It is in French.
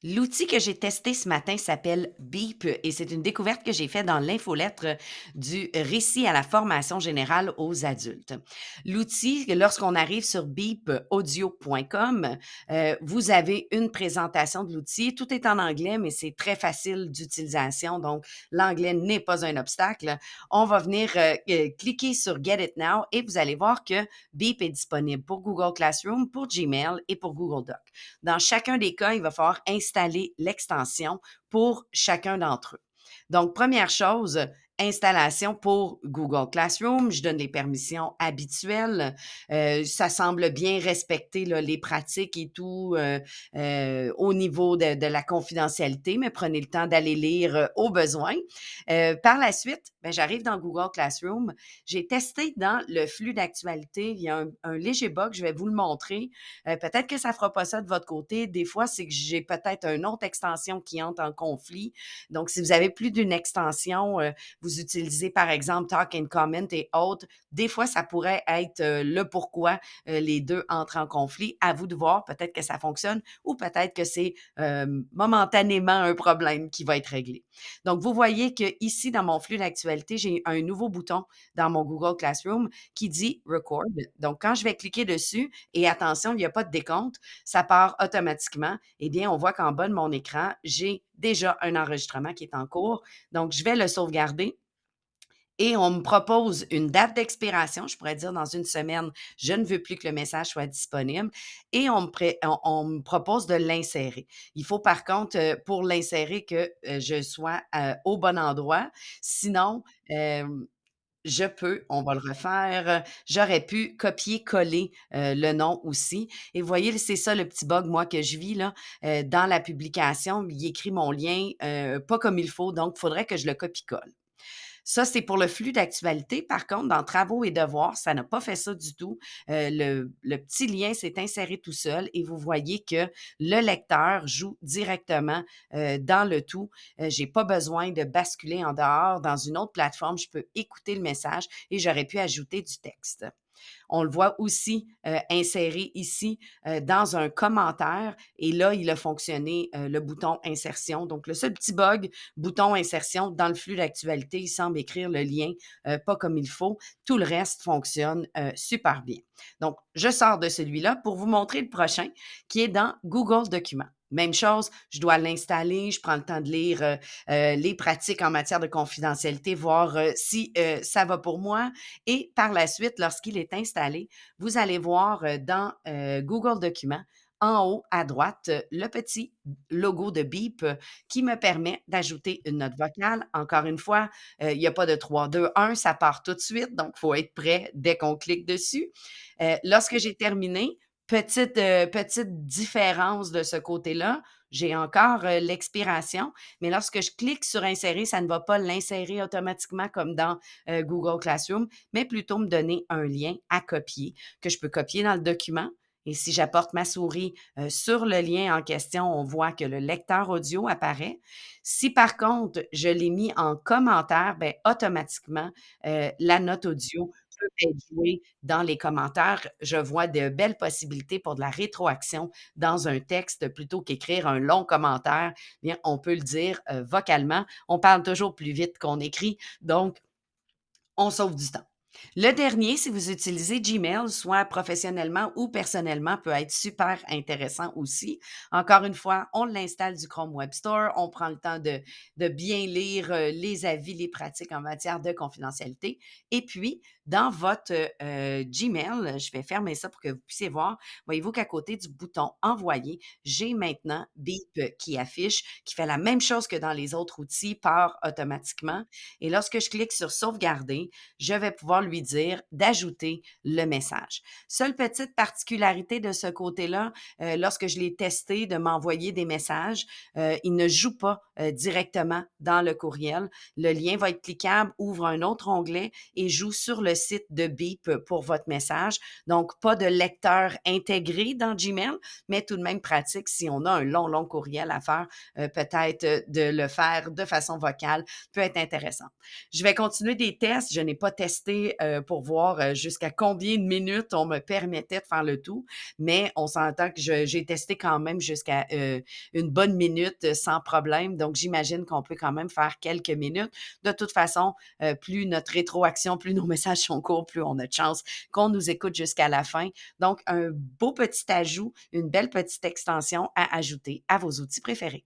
L'outil que j'ai testé ce matin s'appelle Beep et c'est une découverte que j'ai faite dans l'infolettre du récit à la formation générale aux adultes. L'outil, lorsqu'on arrive sur beepaudio.com, vous avez une présentation de l'outil. Tout est en anglais, mais c'est très facile d'utilisation, donc l'anglais n'est pas un obstacle. On va venir cliquer sur Get It Now et vous allez voir que Beep est disponible pour Google Classroom, pour Gmail et pour Google Docs. Dans chacun des cas, il va falloir installer l'extension pour chacun d'entre eux. Donc, première chose, installation pour Google Classroom. Je donne les permissions habituelles. Ça semble bien respecter là, les pratiques et tout au niveau de la confidentialité, mais prenez le temps d'aller lire au besoin. Par la suite, ben, j'arrive dans Google Classroom. J'ai testé dans le flux d'actualité. Il y a un léger bug, je vais vous le montrer. Peut-être que ça ne fera pas ça de votre côté. Des fois, c'est que j'ai peut-être une autre extension qui entre en conflit. Donc, si vous avez plus d'une extension, vous utilisez par exemple Talk and Comment et autres, des fois, ça pourrait être le pourquoi les deux entrent en conflit. À vous de voir, peut-être que ça fonctionne ou peut-être que c'est momentanément un problème qui va être réglé. Donc, vous voyez que ici, dans mon flux d'actualité, j'ai un nouveau bouton dans mon Google Classroom qui dit Record. Donc, quand je vais cliquer dessus, et attention, il n'y a pas de décompte, ça part automatiquement, eh bien, on voit qu'en bas de mon écran, j'ai déjà un enregistrement qui est en cours. Donc, je vais le sauvegarder et on me propose une date d'expiration. Je pourrais dire dans une semaine, je ne veux plus que le message soit disponible et on me propose de l'insérer. Il faut par contre, pour l'insérer, que je sois au bon endroit. Sinon, on va le refaire. J'aurais pu copier-coller le nom aussi. Et vous voyez, c'est ça le petit bug, moi, que je vis là. Dans la publication, il écrit mon lien pas comme il faut, donc il faudrait que je le copie-colle. Ça, c'est pour le flux d'actualité. Par contre, dans travaux et devoirs, ça n'a pas fait ça du tout. Le petit lien s'est inséré tout seul et vous voyez que le lecteur joue directement dans le tout. J'ai pas besoin de basculer en dehors dans une autre plateforme. Je peux écouter le message et j'aurais pu ajouter du texte. On le voit aussi inséré ici dans un commentaire et là, il a fonctionné le bouton insertion. Donc, le seul petit bug, bouton insertion dans le flux d'actualité, il semble écrire le lien pas comme il faut. Tout le reste fonctionne super bien. Donc, je sors de celui-là pour vous montrer le prochain qui est dans Google Documents. Même chose, je dois l'installer, je prends le temps de lire les pratiques en matière de confidentialité, voir si ça va pour moi. Et par la suite, lorsqu'il est installé, vous allez voir dans Google Documents, en haut à droite, le petit logo de Beep qui me permet d'ajouter une note vocale. Encore une fois, il n'y a pas de 3, 2, 1, ça part tout de suite, donc il faut être prêt dès qu'on clique dessus. Lorsque j'ai terminé, petite différence de ce côté-là, j'ai encore l'expiration, mais lorsque je clique sur insérer, ça ne va pas l'insérer automatiquement comme dans Google Classroom, mais plutôt me donner un lien à copier, que je peux copier dans le document. Et si j'apporte ma souris sur le lien en question, on voit que le lecteur audio apparaît. Si par contre, je l'ai mis en commentaire, ben, automatiquement, la note audio peut être jouée dans les commentaires. Je vois de belles possibilités pour de la rétroaction dans un texte plutôt qu'écrire un long commentaire. Bien, on peut le dire vocalement. On parle toujours plus vite qu'on écrit, donc on sauve du temps. Le dernier, si vous utilisez Gmail, soit professionnellement ou personnellement, peut être super intéressant aussi. Encore une fois, on l'installe du Chrome Web Store, on prend le temps de bien lire les avis, les pratiques en matière de confidentialité. Et puis, dans votre Gmail, je vais fermer ça pour que vous puissiez voir, voyez-vous qu'à côté du bouton Envoyer, j'ai maintenant Beep qui affiche, qui fait la même chose que dans les autres outils, part automatiquement. Et lorsque je clique sur Sauvegarder, je vais pouvoir lui dire d'ajouter le message. Seule petite particularité de ce côté-là, lorsque je l'ai testé de m'envoyer des messages, il ne joue pas directement dans le courriel. Le lien va être cliquable, ouvre un autre onglet et joue sur le site de Beep pour votre message. Donc, pas de lecteur intégré dans Gmail, mais tout de même pratique si on a un long courriel à faire, peut-être de le faire de façon vocale peut être intéressant. Je vais continuer des tests. Je n'ai pas testé testé, pour voir, jusqu'à combien de minutes on me permettait de faire le tout, mais on s'entend que j'ai testé quand même jusqu'à, une bonne minute, sans problème, donc j'imagine qu'on peut quand même faire quelques minutes. De toute façon, plus notre rétroaction, plus nos messages sont courts, plus on a de chance qu'on nous écoute jusqu'à la fin. Donc un beau petit ajout, une belle petite extension à ajouter à vos outils préférés.